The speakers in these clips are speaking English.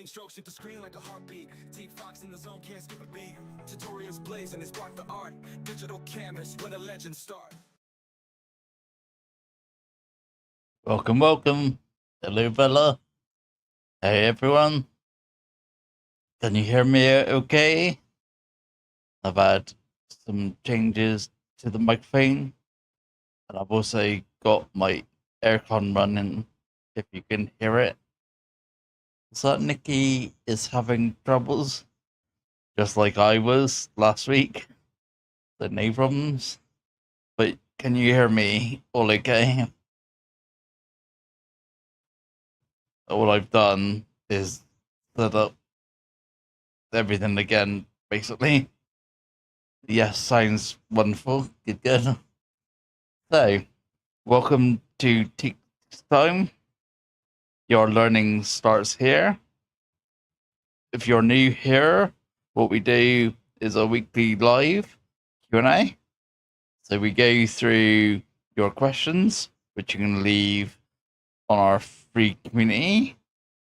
Paint strokes hit the screen like a heartbeat. Teek Fox in the zone, can't skip a beat. Tutorials blazing, they spark the art. Digital canvas, where the legends start. Welcome. Hello, Bella. Hey, everyone. Can you hear me okay? I've had some changes to the microphone, and I've also got my aircon running, if you can hear it. So Nikki is having troubles, just like I was last week. So no problems. But can you hear me all okay? All I've done is set up everything again, basically. Yes, sounds wonderful. Good. So, welcome to Teeks time. Your learning starts here. If you're new here, what we do is a weekly live Q&A. So we go through your questions, which you can leave on our free community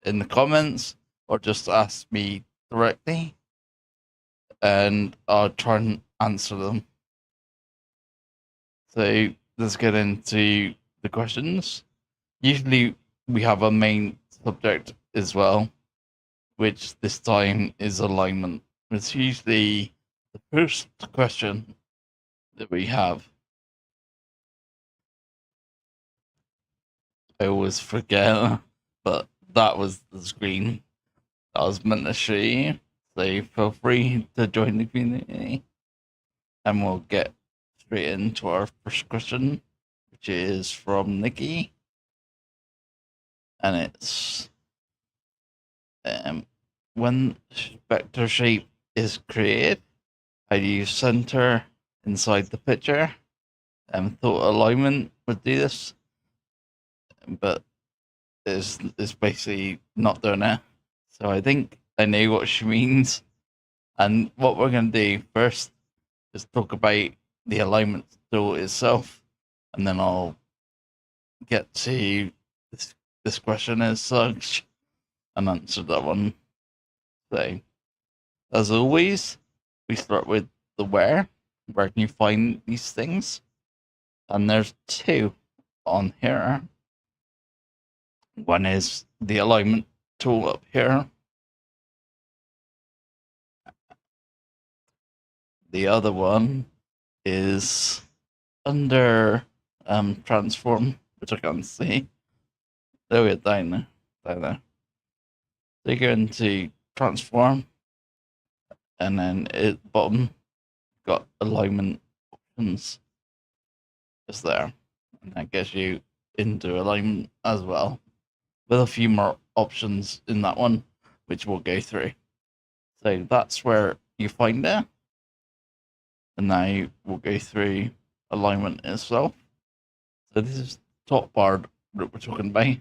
in the comments, or just ask me directly, and I'll try and answer them. So let's get into the questions. Usually we have a main subject as well, which this time is alignment. It's usually the first question that we have. I always forget, but that was the screen I was meant to show you. So feel free to join the community, and we'll get straight into our first question, which is from Nikki. And it's when vector shape is created, how do you center inside the picture? Thought alignment would do this, but it's basically not doing it. So I think I know what she means. And what we're going to do first is talk about the alignment tool itself, and then I'll get to this question as such and answer that one. So, as always, we start with the where. Where can you find these things? And there's two on here. One is the alignment tool up here. The other one is under transform, which I can't see. There we are, down there. So you go into transform, and then at the bottom, got alignment options. Is there, and that gets you into alignment as well, with a few more options in that one, which we'll go through. So that's where you find it. And now we'll go through alignment itself. So this is top bar that we're talking about.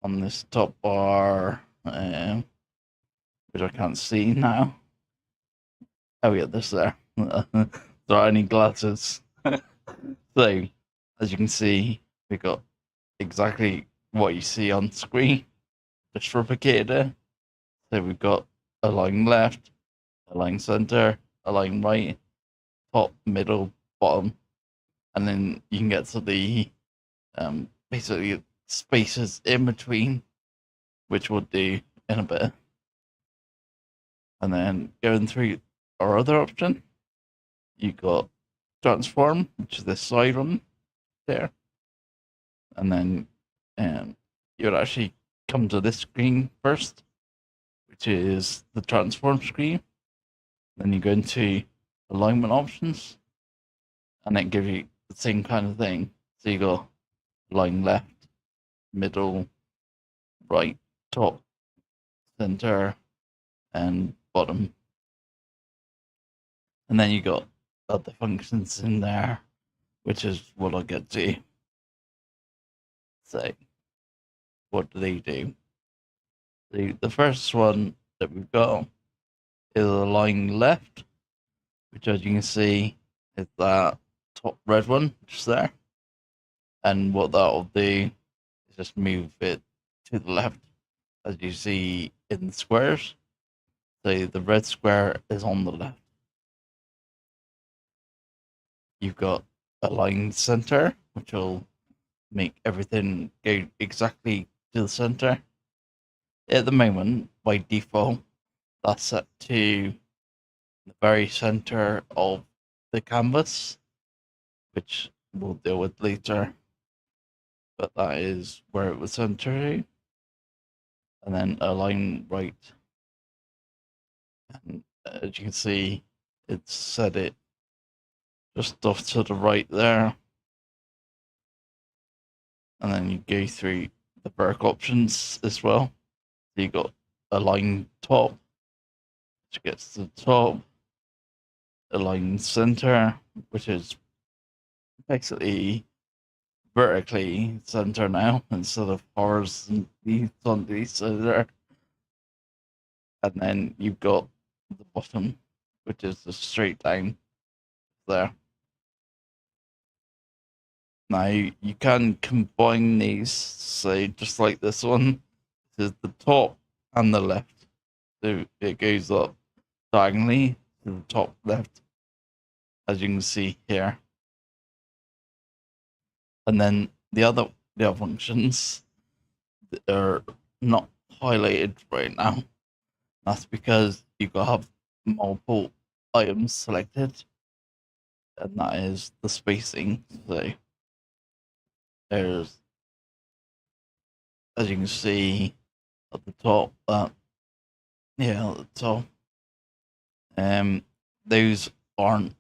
On this top bar, which I can't see now. Oh yeah, this there. There are any glasses. So, as you can see, we got exactly what you see on screen, just replicated it. So we've got align left, align center, align right, top, middle, bottom, and then you can get to the basically spaces in between, which we'll do in a bit. And then going through our other option, you got transform, which is this side one there. And then you would actually come to this screen first, which is the transform screen. Then you go into alignment options, and it gives you the same kind of thing. So you go line left, middle, right, top, center, and bottom. And then you got other functions in there, which is what I'll get to. So, what do they do? The first one that we've got is align left, which, as you can see, is that top red one just there. And what that'll do is just move it to the left as you see in the squares. So the red square is on the left. You've got a line center, which will make everything go exactly to the center. At the moment, by default, that's set to the very center of the canvas, which we'll deal with later. But that is where it was centered. And then align right. And as you can see, it's set it just off to the right there. And then you go through the work options as well. So you got align top, which gets to the top, align center, which is basically vertically center now instead of horizontally center. And then you've got the bottom, which is the straight line there. Now you can combine these, say just like this one. This is the top and the left. So it goes up diagonally to the top left, as you can see here. And then the other functions that are not highlighted right now. That's because you got to have multiple items selected, and that is the spacing. So there's, as you can see at the top, at the top, those aren't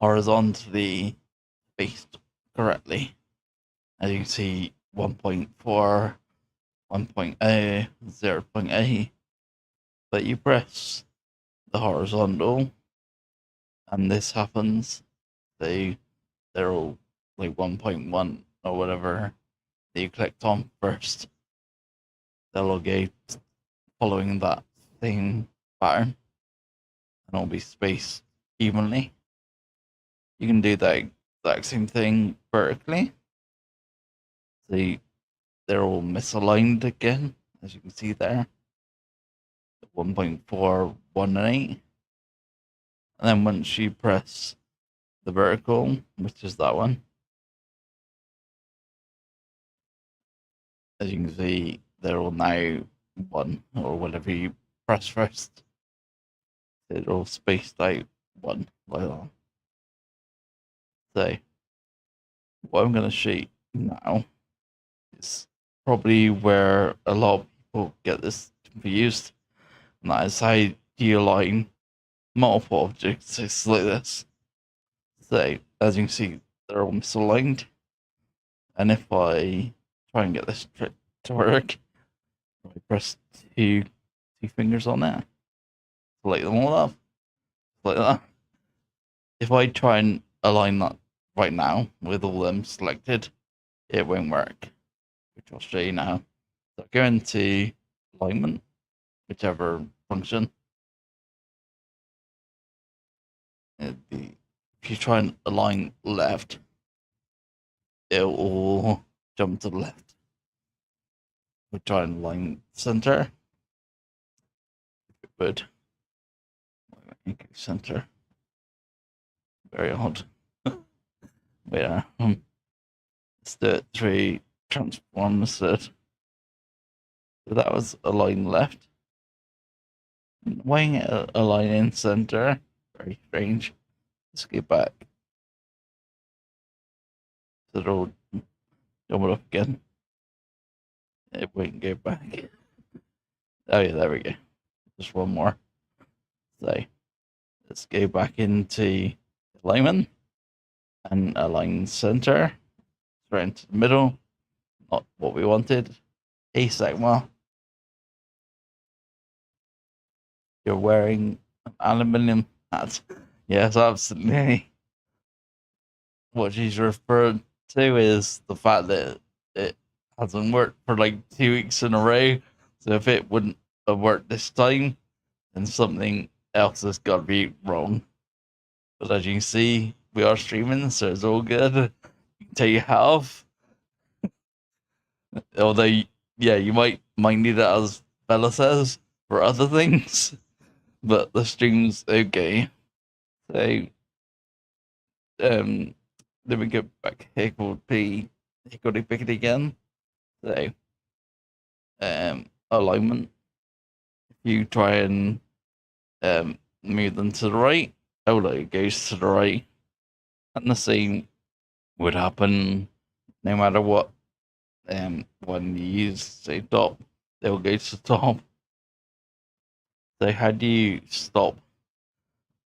horizontally spaced correctly. As you can see, 1.4, 1.0, 0.8, but you press the horizontal and this happens. They're all like 1.1 or whatever that you clicked on first. They'll all go following that same pattern and all be spaced evenly. You can do that exact same thing vertically. See, they're all misaligned again, as you can see there. 1.4, 1, and 8. And then once you press the vertical, which is that one, as you can see, they're all now 1, or whatever you press first. They're all spaced out 1, like that. So, what I'm going to show you now is probably where a lot of people get this confused, and that is how do you align multiple objects just like this. So, as you can see, they're all misaligned. And if I try and get this trick to work, I press two fingers on there, select them all up, like that. If I try and align that right now with all them selected, it won't work, which I'll show you now. So go into alignment, whichever function. If you try and align left, it will jump to the left. We try and align center. Good. Center. Very odd. Wait, let's do it through transform instead. So that was align left. Why align in center? Very strange. Let's get back. So it'll jump it up again. It won't go back. Oh yeah, there we go. Just one more. So let's go back into alignment and align center. Right into the middle. Not what we wanted. A Sigma. You're wearing an aluminium hat. Yes, absolutely. What she's referred to is the fact that it hasn't worked for like 2 weeks in a row. So if it wouldn't have worked this time, then something else has got to be wrong. But as you can see, we are streaming, so it's all good. You can tell you have. Although yeah, you might need it, as Bella says, for other things, but the stream's okay. So um then we go back hickory pickory again. So alignment. If you try and move them to the right, oh look, it goes to the right. And the same would happen no matter what. When you use say top, they will go to the top. So how do you stop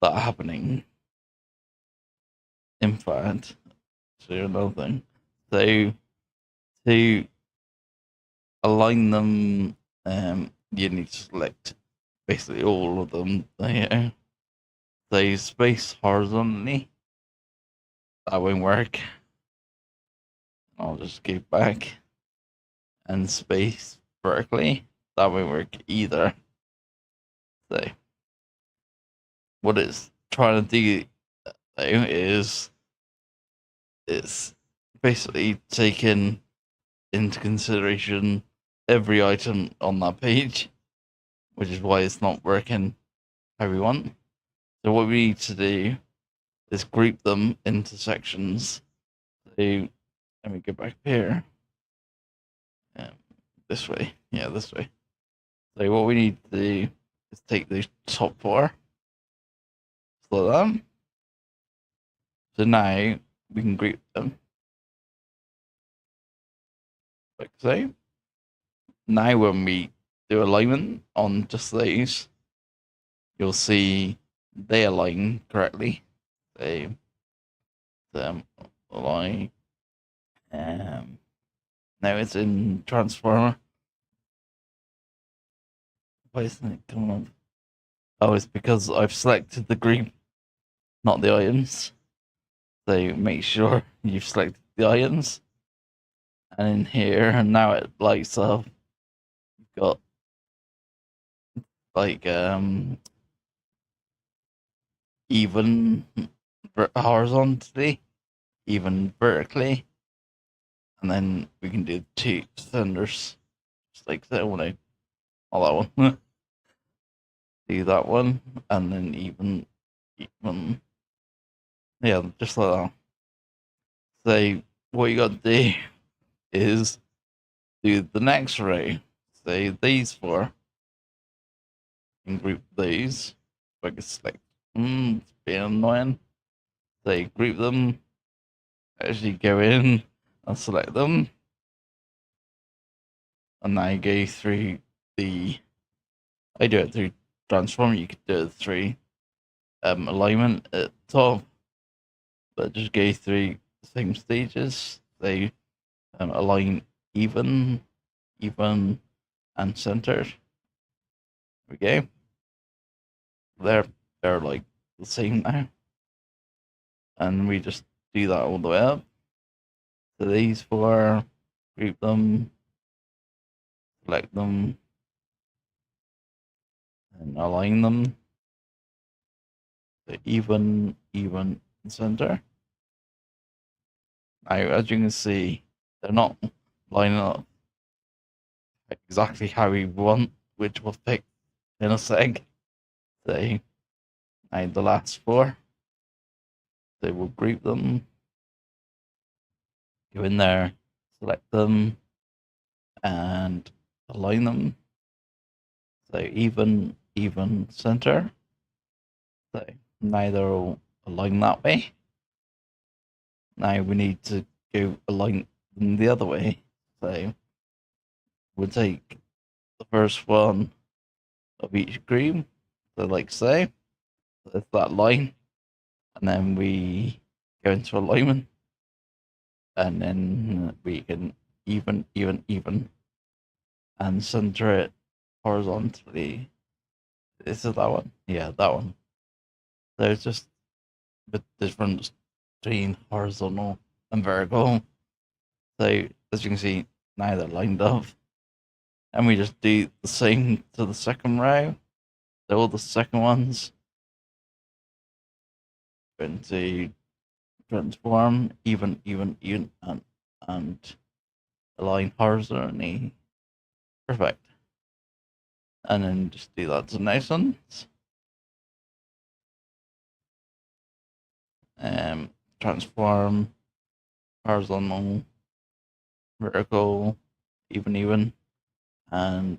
that happening? In fact, so another thing. So to align them, you need to select basically all of them. They space horizontally. That won't work. I'll just go back and space vertically. That won't work either. So what it's trying to do is it's basically taking into consideration every item on that page, which is why it's not working how we want. So what we need to do is group them into sections. So let me go back here. This way. Yeah, this way. So what we need to do is take these top four, split them. So now we can group them like so. Now when we do alignment on just these, you'll see they align correctly. They align. Now it's in transformer. Why isn't it coming up? Oh, it's because I've selected the group, not the items. So make sure you've selected the items. And in here, and now it lights up. You've got like even horizontally, even vertically, and then we can do two cylinders, just like that one. All that one. Do that one, and then even, yeah, just like that. So what you got to do is do the next row. Say these four, and group these. If I can select, it's being annoying. They group them. Actually, go in and select them, and now you go through the. I do it through transform. You could do it through alignment at the top, but just go through the same stages. They align even, and centered. There we go. They're like the same now, and we just do that all the way up. So these four, group them, select them, and align them. So even, center. Now, as you can see, they're not lining up exactly how we want, which we'll pick in a sec. So now the last four, they will group them, go in there, select them, and align them. So even, center. So now they're all aligned that way. Now we need to go align them the other way. So we'll take the first one of each group, so like so. There's that line, and then we go into alignment, and then we can even, and center it horizontally. This is that one, yeah, that one. There's just a difference between horizontal and vertical. So as you can see, now they're lined up, and we just do the same to the second row. So all the second ones going to transform even, and align horizontally. Perfect. And then just do that to the next ones. Transform, horizontal, vertical, even, and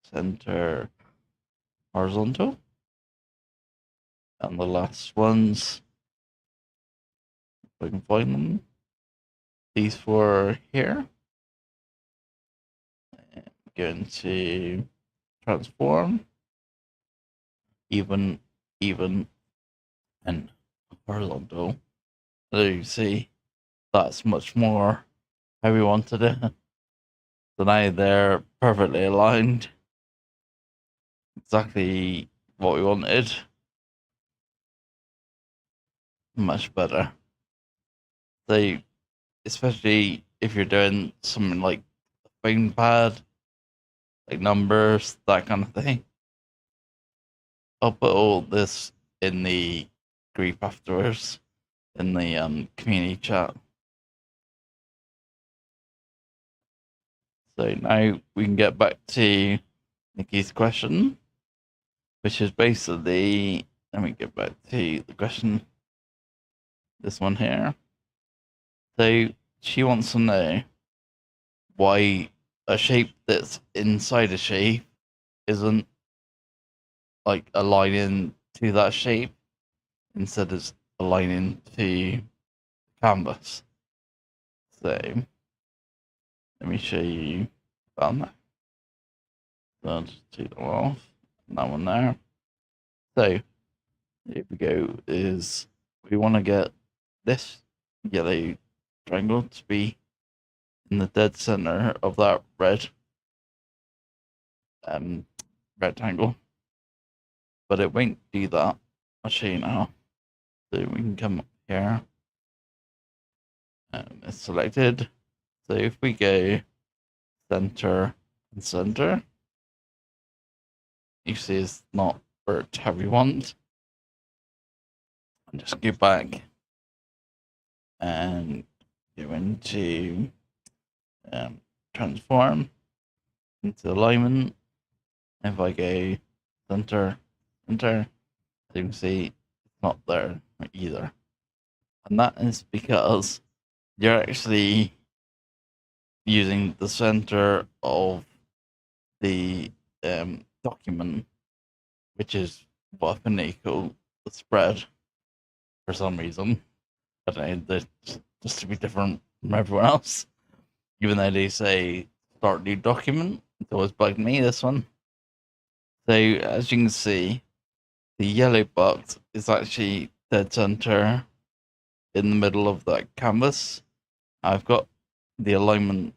center horizontal. And the last ones, if I can find them, these four here. I'm going to transform, even, and horizontal. So you see, that's much more how we wanted it. So now they're perfectly aligned. Exactly what we wanted. Much better. So, especially if you're doing something like phone pad, like numbers, that kind of thing. I'll put all this in the group afterwards in the community chat. So now we can get back to Nikki's question, which is basically, let me get back to the question, this one here. So she wants to know why a shape that's inside a shape isn't like aligning to that shape instead of aligning to canvas. So let me show you that. So I'll just take that off. That one there. So here we go. Is we want to get this yellow triangle to be in the dead center of that red rectangle, but it won't do that. I'll show you now. So we can come up here. It's selected. So if we go center and center, you see it's not worked how we want. And just go back and go into transform, into alignment. If I go center, center, you can see it's not there either. And that is because you're actually using the center of the document, which is what Affinity call the spread for some reason. I don't know, just to be different from everyone else. Even though they say start new document, it always bugged me, this one. So as you can see, the yellow box is actually dead center in the middle of that canvas. I've got the alignment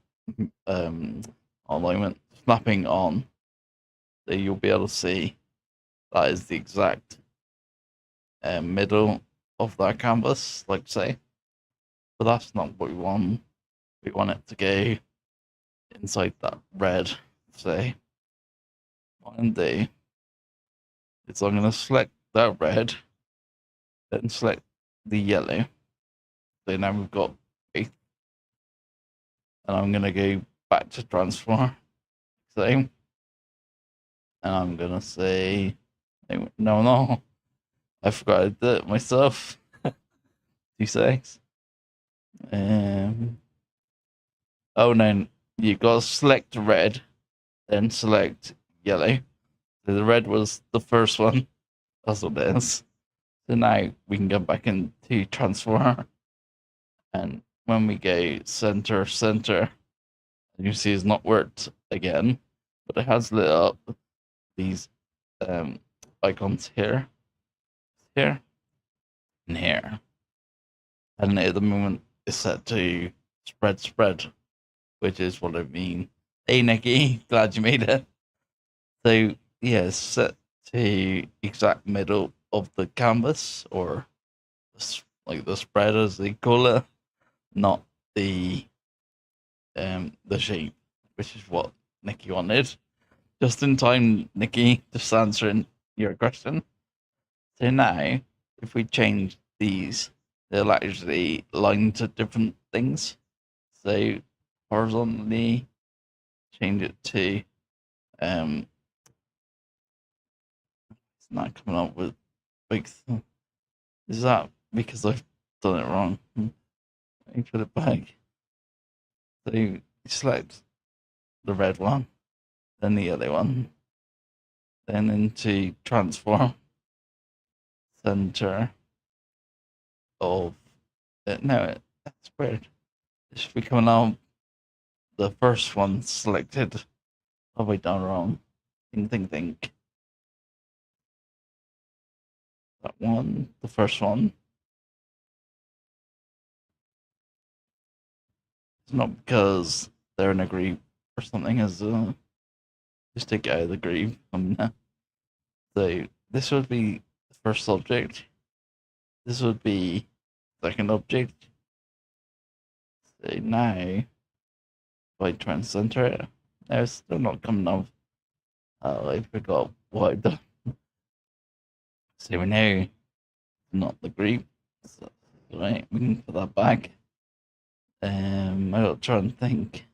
snapping on, so you'll be able to see that is the exact middle of that canvas, like say. But that's not what we want. We want it to go inside that red, say. What I'm gonna do is I'm gonna select that red, then select the yellow. So now we've got both. And I'm gonna go back to transform. Same. And I'm gonna say no. I forgot I did it myself. 2 seconds. Oh no, you gotta select red, then select yellow. So the red was the first one. That's what it is. So now we can go back into transform. And when we go center, you see it's not worked again, but it has lit up these icons here, and here. And at the moment it's set to spread, which is what I mean. Hey Nikki, glad you made it. So yeah, it's set to exact middle of the canvas, or like the spread as they call it, not the shape, which is what Nikki wanted. Just in time, Nikki, just answering your question. So now, if we change these, they'll actually align to different things. So horizontally change it to it's not coming up with big is that because I've done it wrong? Let me put it back. So you select the red one, then the yellow one, then into transform center of it. No, that's weird. It should be coming out the first one selected. Have I done wrong? Think. That one, the first one. It's not because they're in a group or something, as just take it out of the group. So this would be the first object. This would be second object. So now, if I try and center it, no, it's still not coming up. Oh, I forgot what I've done. So we know not the group. So, right, we can put that back. I'll try and think.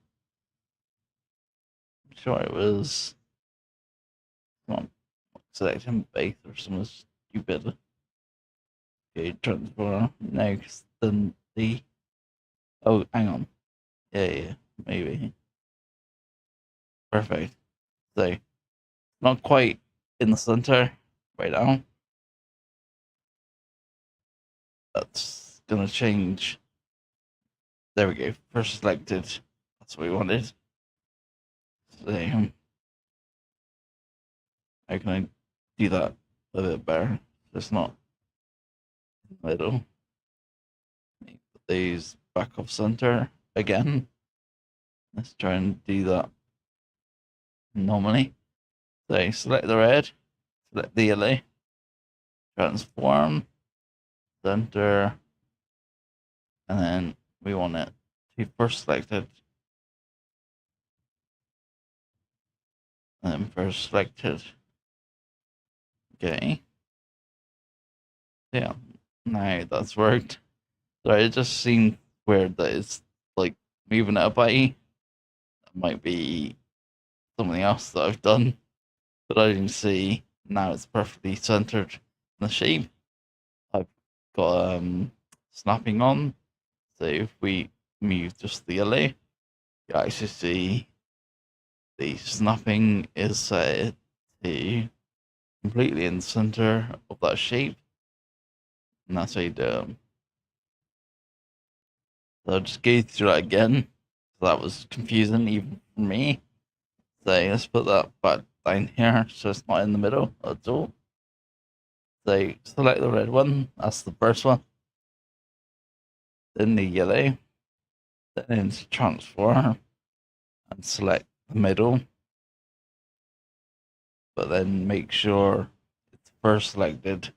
I'm sure it was not selecting base or something stupid. Okay, transfer. No, because then the. Oh, hang on. Yeah, maybe. Perfect. So, not quite in the center right now. That's gonna change. There we go. First selected. That's what we wanted. So, how can I do that a bit better? It's not in the middle. Put these back off center again. Let's try and do that normally. So select the red, select the yellow, transform, center, and then we want it to be first selected. And then first selected. Okay. Yeah. Now that's worked. Sorry, it just seemed weird that it's like moving it up by E. That might be something else that I've done. But I didn't see now it's perfectly centered in the shape. I've got snapping on. So if we move just the yellow, you actually see the snapping is set to completely in the center of that shape. And that's how you do it. So I'll just go through that again. So that was confusing even for me. So let's put that back down here so it's not in the middle at all. So select the red one, that's the first one. Then the yellow. Then into transform and select the middle. But then make sure it's first selected.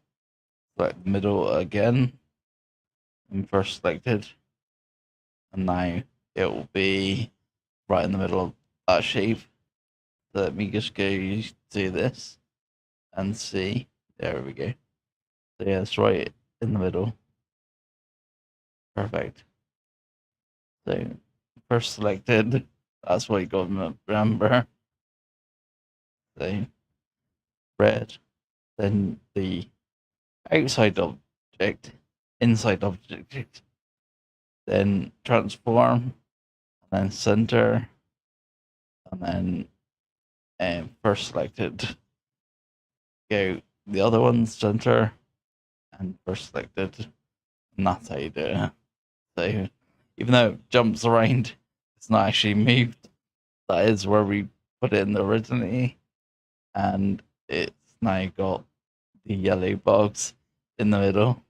Select the middle again. And first selected. And now it will be right in the middle of that shape. So let me just go to this and see. There we go. So yeah, it's right in the middle. Perfect. So first selected, that's what you got to remember. So red, then the outside object, inside object, then transform, and then center, and then first selected, go the other one, center, and first selected, and that's how you do it. So even though it jumps around, it's not actually moved. That is where we put it in originally, and it's now got the yellow box in the middle.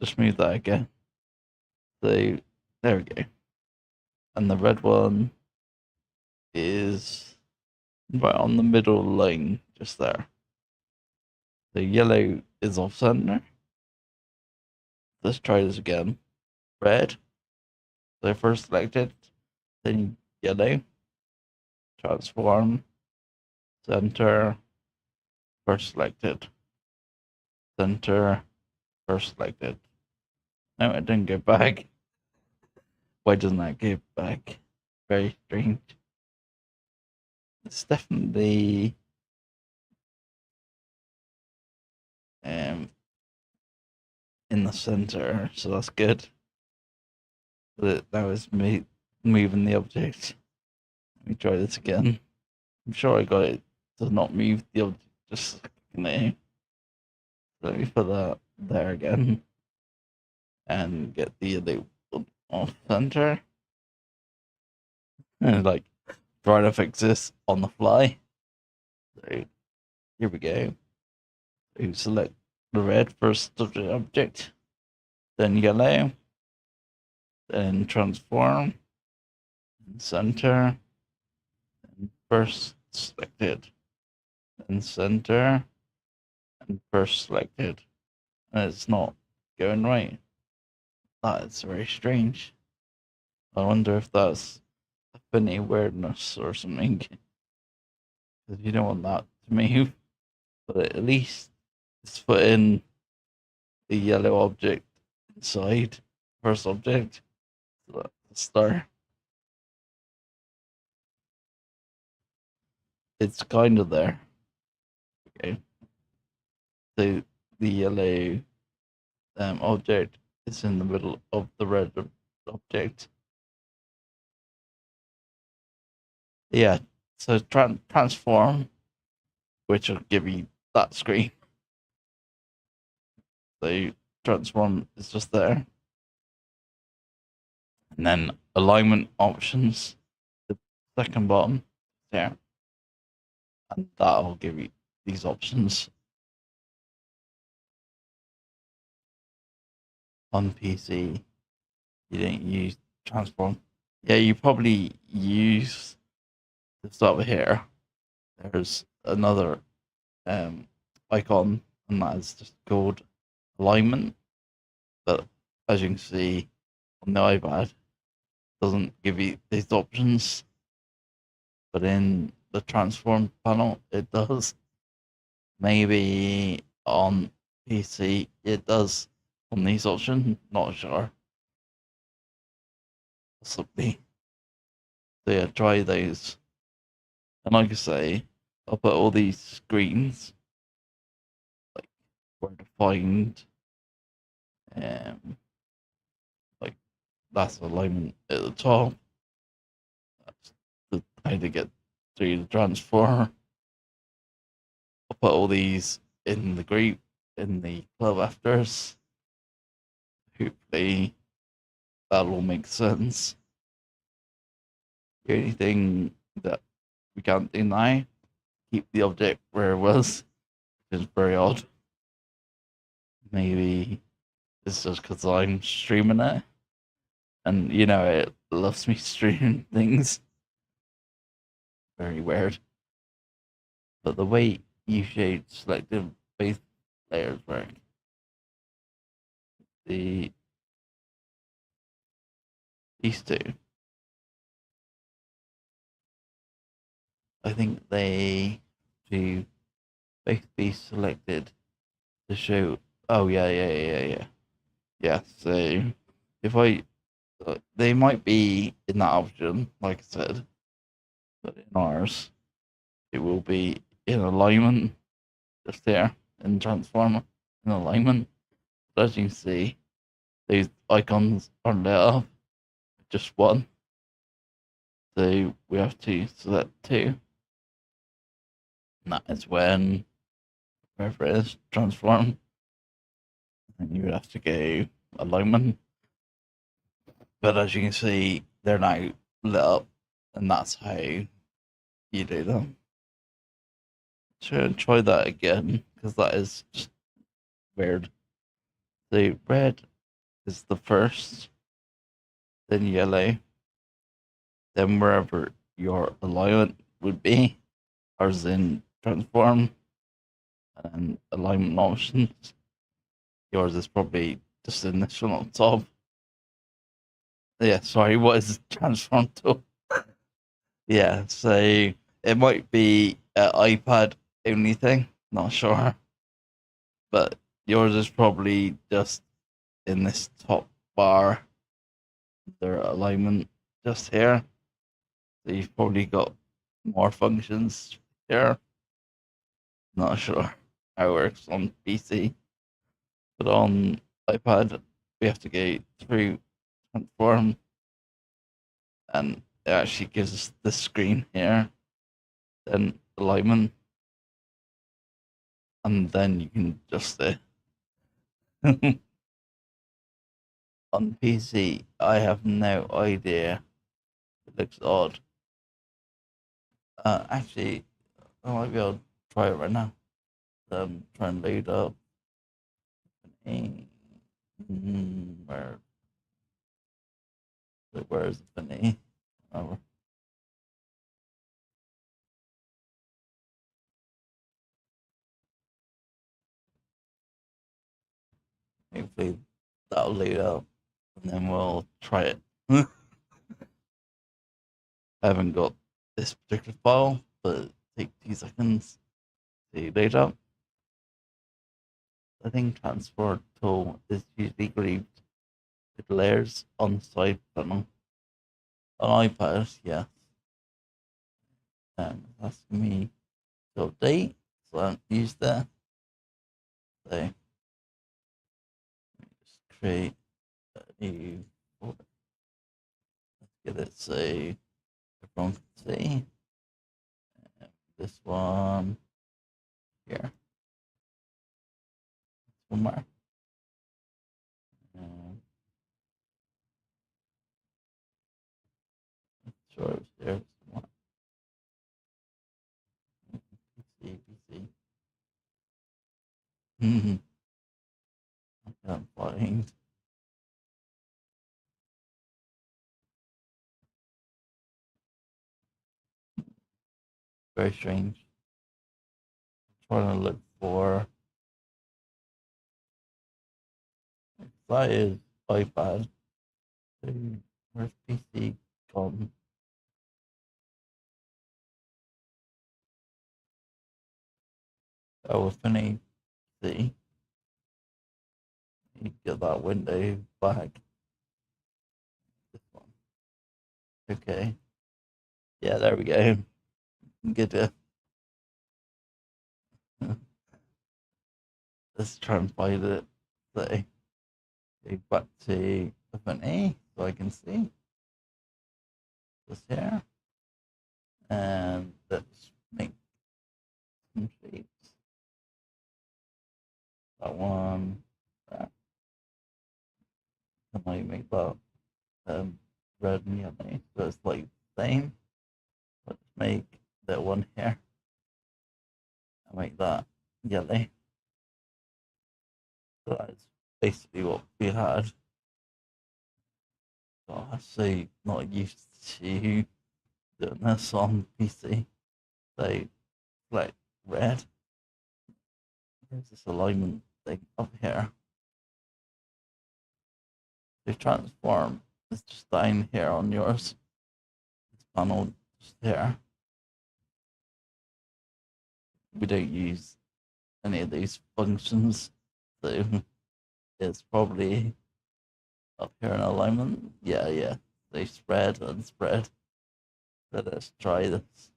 Just move that again. So there we go. And the red one is right on the middle line, just there. The yellow is off center. Let's try this again. Red. So first selected, then yellow. Transform. Center. First selected. Center. First selected. No, it didn't go back. Why doesn't that go back? very strange. It's definitely in the center, so that's good. But that was me moving the object. Let me try this again. I'm sure I got it to not move the object. Just let me put that there again and get the other one off center. And like try to fix this on the fly. So here we go. So select the red first object, then yellow, then transform, and center, and first selected, then center, and first selected. And it's not going right. That is very strange. I wonder if that's affinity awareness or something. Because you don't want that to move. But at least it's putting the yellow object inside first object. So that's the star. It's kind of there. Okay. So the yellow object is in the middle of the red object. Yeah. So transform, which will give you that screen. So transform is just there. And then alignment options, the second bottom there. And that'll give you these options. On PC, you don't use transform. Yeah, you probably use this over here. There's another icon, and that is just called alignment. But as you can see on the iPad, it doesn't give you these options. But in the transform panel, it does. Maybe on PC, it does on these options. Not sure. Possibly. So yeah, try those. And like I say, I'll put all these screens like where to find like that's alignment at the top. That's the how to get through the transformer. I'll put all these in the group in the club afters. Hopefully that'll all make sense. The only thing that we can't do now, keep the object where it was, which is very odd. Maybe it's just because I'm streaming it, and you know it loves me streaming things. Very weird. But the way you shade selective both layers work, these two, I think they do both be selected to show. Oh yeah. So if they might be in that option, like I said, but in ours, it will be in alignment, just there in transformer in alignment. But as you can see, these icons are lit up, just one. So we have to select two. And that is when wherever it is, transform. And you would have to go alignment. But as you can see, they're now lit up, and that's how you do them. So try that again, because that is just weird. The red is the first, then yellow, then wherever your alignment would be, ours in transform, and alignment options. Yours is probably just in this one on top. Yeah, sorry, what is transform tool? Yeah, so it might be an iPad only thing, not sure. But yours is probably just in this top bar, their alignment just here. So you've probably got more functions here. Not sure how it works on PC, but on iPad we have to go through transform, and it actually gives us the screen here, then alignment, and then you can adjust it. On PC, I have no idea. It looks odd. Actually, I might be able to try it right now. Try and load up. Where? Where is Affinity? Oh, hopefully that'll load up, and then we'll try it. I haven't got this particular file, but take 2 seconds to load up. I think transport tool is usually grouped with layers on the side panel. On iPad, yes. And it's asking me to update, so I don't use that. So just create a new folder. Let's get it so everyone can see. This one here. One more. Um, sure, it was there. PC. I can't find. Very strange. I'm trying to look for. That is iPad. So where's PC gone? Oh, Affinity. See, you get that window back. This one. Okay. Yeah, there we go. Good. Let's try and find it. So, go back to Affinity so I can see this here. And let's make some shapes. That one. That. Can I make that red and yellow? So it's like the same. Let's make that one here. I'll make that yellow. So that's basically what we had. So I'm so not used to doing this on PC. So like red. There's this alignment thing up here. The transform is just down here on yours. This panel just here. We don't use any of these functions, so it's probably up here in alignment. Yeah. They spread and spread. So let's try this.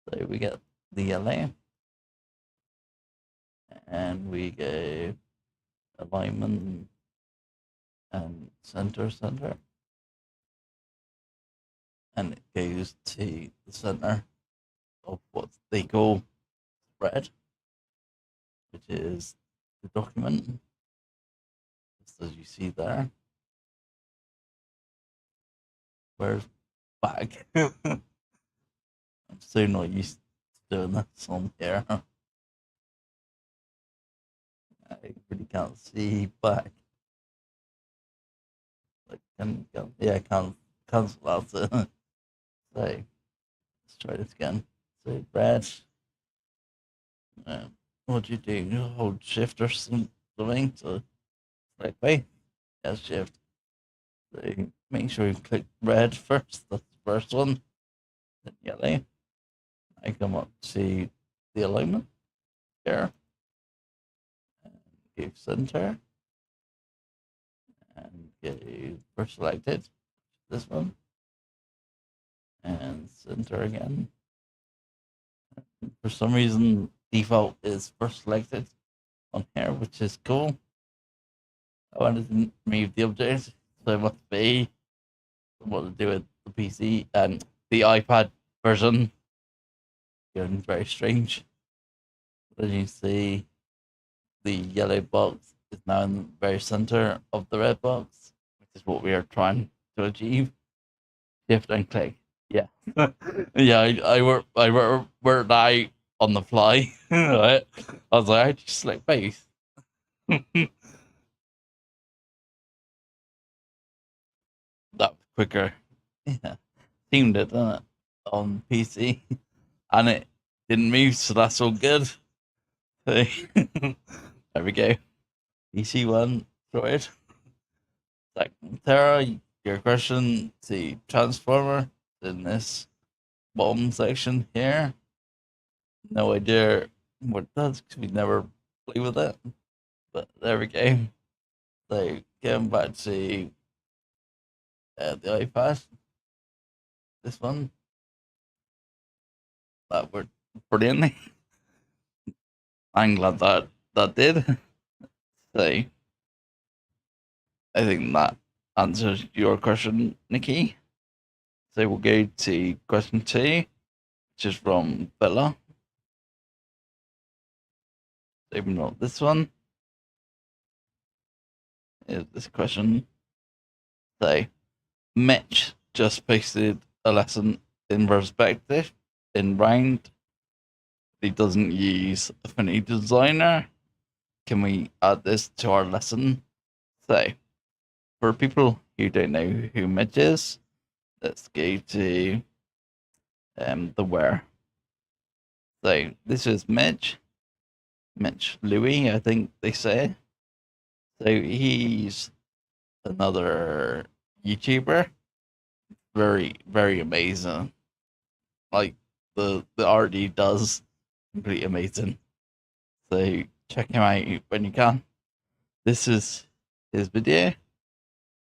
So we get the yellow, and we go alignment and center, and it goes to the center of what they call spread, which is the document, just as you see there. Where's back? I'm so not used to doing this on here. I really can't see back. Like, yeah, can't cancel out it. So let's try this again. So red. What do you do? You hold shift or something to like wait. Yeah, shift. So make sure you click red first. That's the first one. Then yellow. I come up to the alignment here. And go center. And go for selected. This one. and center again. For some reason, default is first selected on here, which is cool. I wanted to remove the object, so it must be what to do with the PC and the iPad version. Getting very strange. As you see, the yellow box is now in the very center of the red box, which is what we are trying to achieve. Shift and click. Yeah. Yeah, I worked out on the fly. Right? I was like, I just select both. That was quicker. Yeah. Teamed it, didn't it? On PC. And it didn't move, so that's all good. So, there we go. PC one sorted. Like Tara, your question to Transformer in this bottom section here. No idea what it does because we never play with it. But there we go. So going back to the iPad, this one that worked brilliantly. I'm glad that did. So I think that answers your question, Nikki. So we'll go to question 2, which is from Bella. Even though this one is this question. So Mitch just posted a lesson in perspective in round. He doesn't use Affinity Designer. Can we add this to our lesson? So, for people who don't know who Mitch is, let's go to the where. So, this is Mitch Louis, I think they say. So, he's another YouTuber. Very, very amazing. Like, the art he does, completely amazing. So, check him out when you can. This is his video,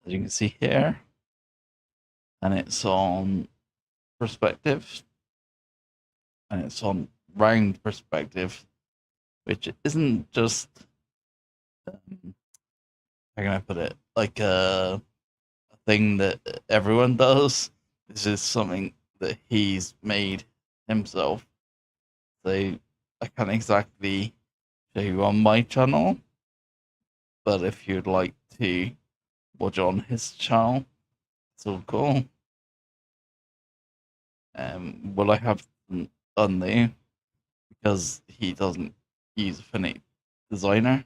as you can see here, and it's on perspective, and it's on round perspective, which isn't just how can I put it, like a thing that everyone does. This is something that he's made himself. So I can't exactly show you on my channel, but if you'd like to watch on his channel, it's all cool. What I have done there, because he doesn't use Affinity Designer,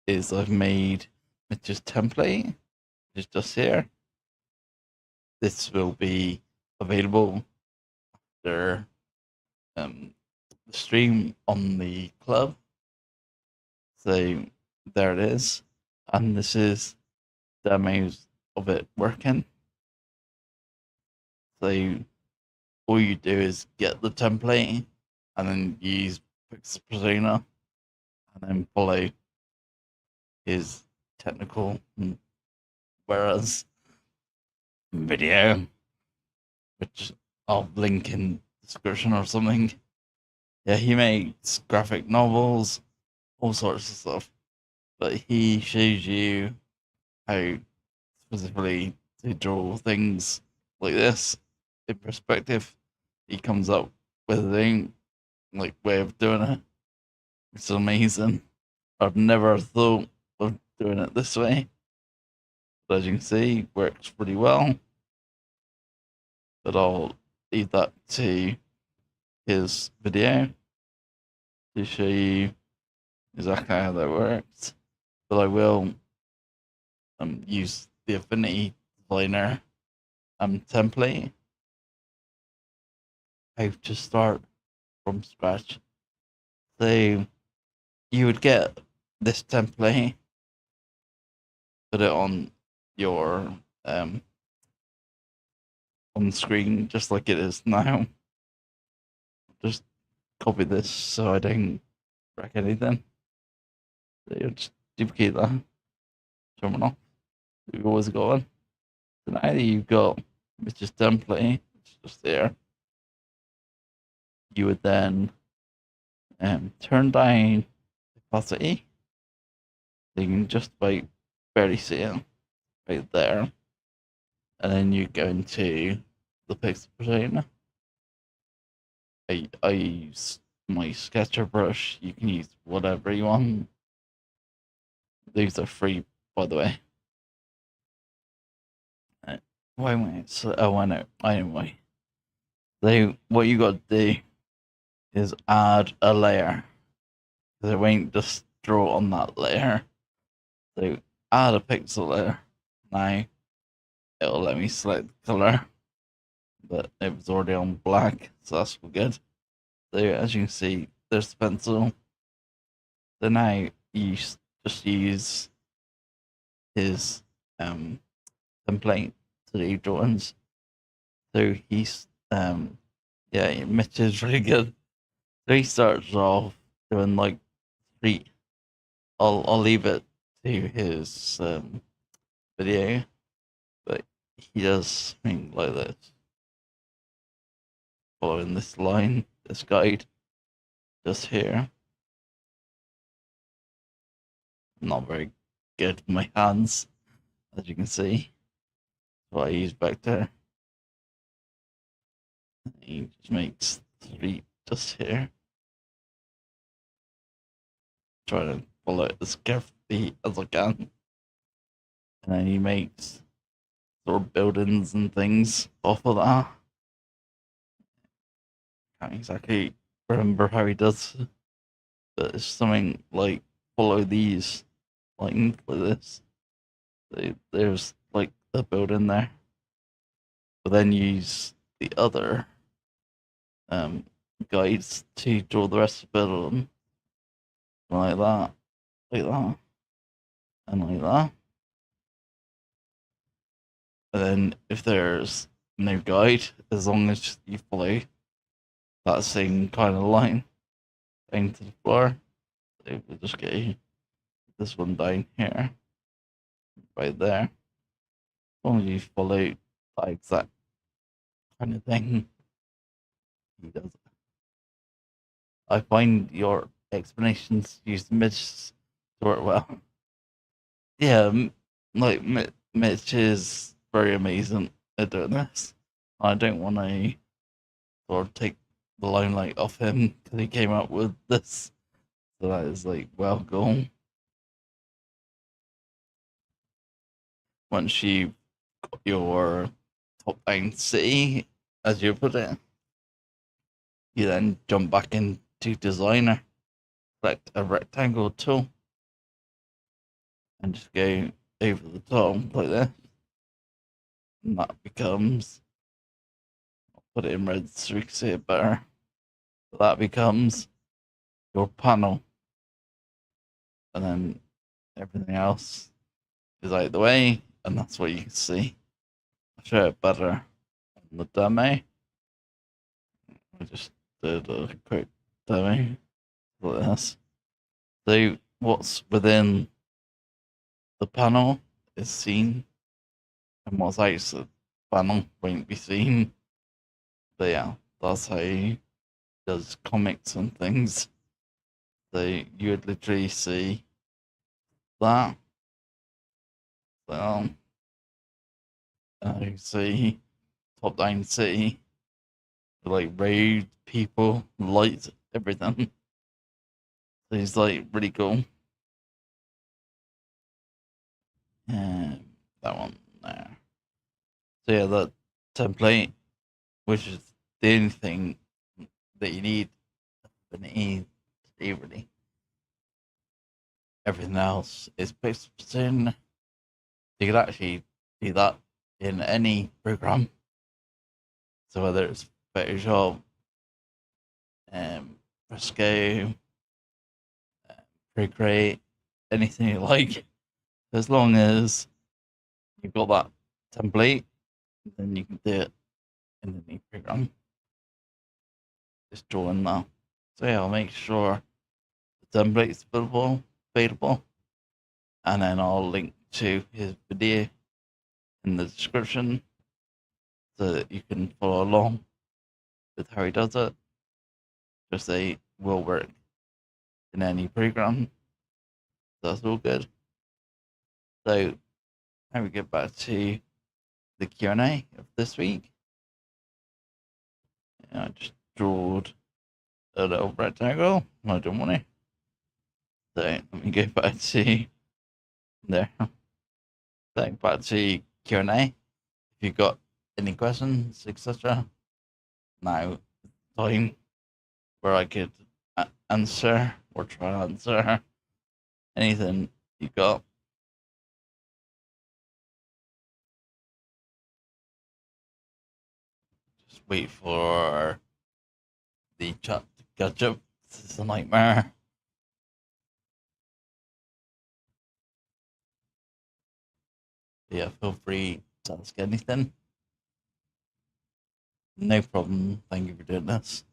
is I've made Mitch's template, which is just here. This will be available after the stream on the club. So there it is. And this is demos of it working. So all you do is get the template and then use Pixel Persona and then follow his technical whereas video, which I'll link in the description or something. Yeah, he makes graphic novels, all sorts of stuff, but he shows you how specifically to draw things like this in perspective. He comes up with a thing, like way of doing it. It's amazing. I've never thought of doing it this way. But as you can see, works pretty well. But I'll leave that to his video to show you exactly how that works. But I will use the Affinity Designer template. How to start from scratch. So you would get this template, put it on your on the screen just like it is now. Just copy this so I don't wreck anything. So you just duplicate that, turn it off. You've always got one. So now that you've got Mr. template, just there. You would then turn down the opacity. You can just about barely see it right there. And then you go into the pixel persona. I use my sketcher brush. You can use whatever you want. These are free, by the way. Wait. So, oh, I know. Anyway, what you got to do is add a layer. Because it won't just draw on that layer. So add a pixel layer. Now it'll let me select the color, but it was already on black, so that's good. So as you can see, there's the pencil. So now you just use his template to do drawings. So he's yeah, Mitch is really good. So he starts off doing like three. I'll leave it to his video, but he does something like this, following this line, this guide, just here. Not very good with my hands, as you can see. So I use vector. He just makes three just here. Try to follow it as carefully as I can. And then he makes sort of buildings and things off of that. Can't exactly remember how he does, but it's something like follow these lines like this. There's like a building there, but then use the other guides to draw the rest of the building like that, and like that. And then if there's no guide, as long as you follow that same kind of line down to the floor, so we'll just get this one down here, right there. As long as you follow that exact kind of thing, he does it. I find your explanations used Mitch to work well. Yeah, like Mitch is very amazing at doing this. I don't want to sort of take the limelight off him because he came up with this. So that is like well gone. Once you got your top down city, as you put it, you then jump back into designer, select a rectangle tool, and just go over the top like this. And that becomes, I'll put it in red so we can see it better. That becomes your panel. And then everything else is out of the way, and that's what you can see. I'll show it better on the demo. I just did a quick demo like this. So what's within the panel is seen, and what's outside the panel won't be seen. But yeah, that's how he does comics and things. So you would literally see that. So you see top down city, like road, people, lights, everything. So he's like really cool. That one there. So yeah, that template, which is the only thing that you need to do really. Everything else is based in. You could actually do that in any program. So whether it's Photoshop, Fresco, Procreate, anything you like, as long as you've got that template, then you can do it in any program. Just drawing that. So yeah, I'll make sure the template is available, and then I'll link to his video in the description. so that you can follow along with how he does it. Just say will work in any program. That's all good. So now we get back to the Q&A of this week. I just drawed a little rectangle. I don't want to. So let me go back to there. So back to Q&A. If you've got any questions, etc. Now time where I could answer or try to answer anything you got. Just wait for the chat to catch up. This is a nightmare. Yeah, feel free to ask anything. No problem. Thank you for doing this.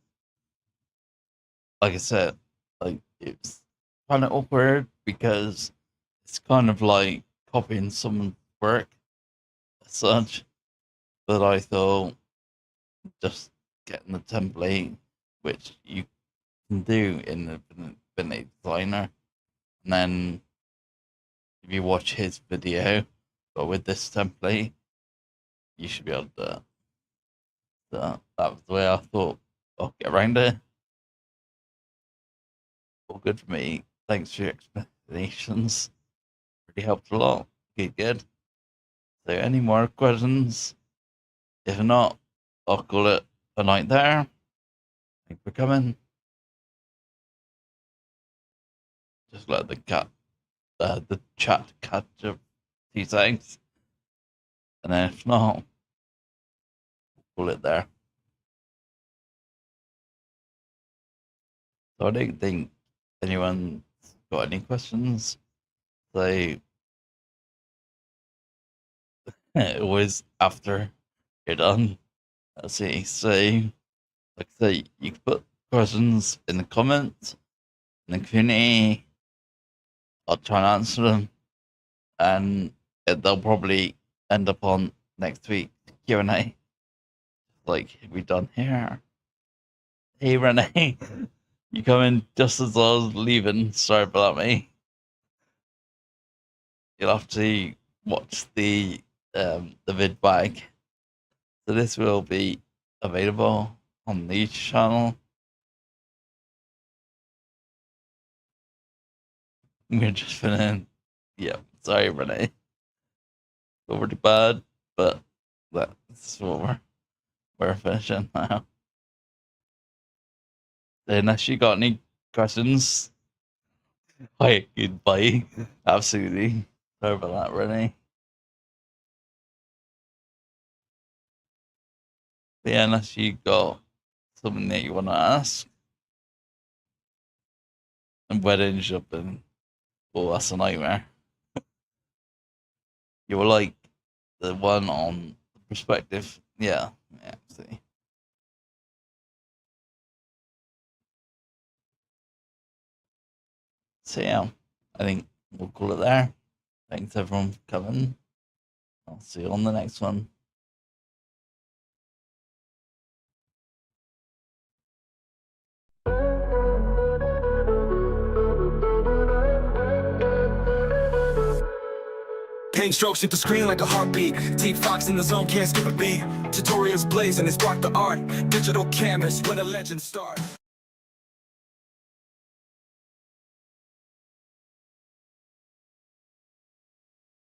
Like I said, like it's kind of awkward because it's kind of like copying someone's work as such. But I thought just getting the template, which you can do in the Affinity Designer, and then if you watch his video, but with this template, you should be able to. That was the way I thought I'll get around it. All good for me. Thanks for your explanations. Really helped a lot. Good. So, any more questions? If not, I'll call it a night there. Thanks for coming. Just let the chat catch up 2 seconds. And then if not, we'll call it there. So I don't think anyone's got any questions. So always after you're done. Let's see. So like I say, you can put questions in the comments in the community. I'll try and answer them, and they'll probably end up on next week's Q&A, like we done here. Hey Renee, you come in just as I was leaving. Sorry about that, mate. You'll have to watch the vid back. So this will be available on the channel. We're just finishing. Yeah, sorry, Renee. Pretty bad, but that's what we're finishing now. Unless you got any questions, hi, goodbye. Absolutely. Sorry about that, Renee. But yeah, unless you got something that you want to ask, and wedding shopping, well, that's a nightmare. You were like the one on the perspective. Yeah, see. So yeah, I think we'll call it there. Thanks everyone for coming. I'll see you on the next one. Paint strokes hit the screen like a heartbeat. Teek Fox in the zone, can't skip a beat. Tutorials blaze and they spark the art. Digital canvas, where the legends start.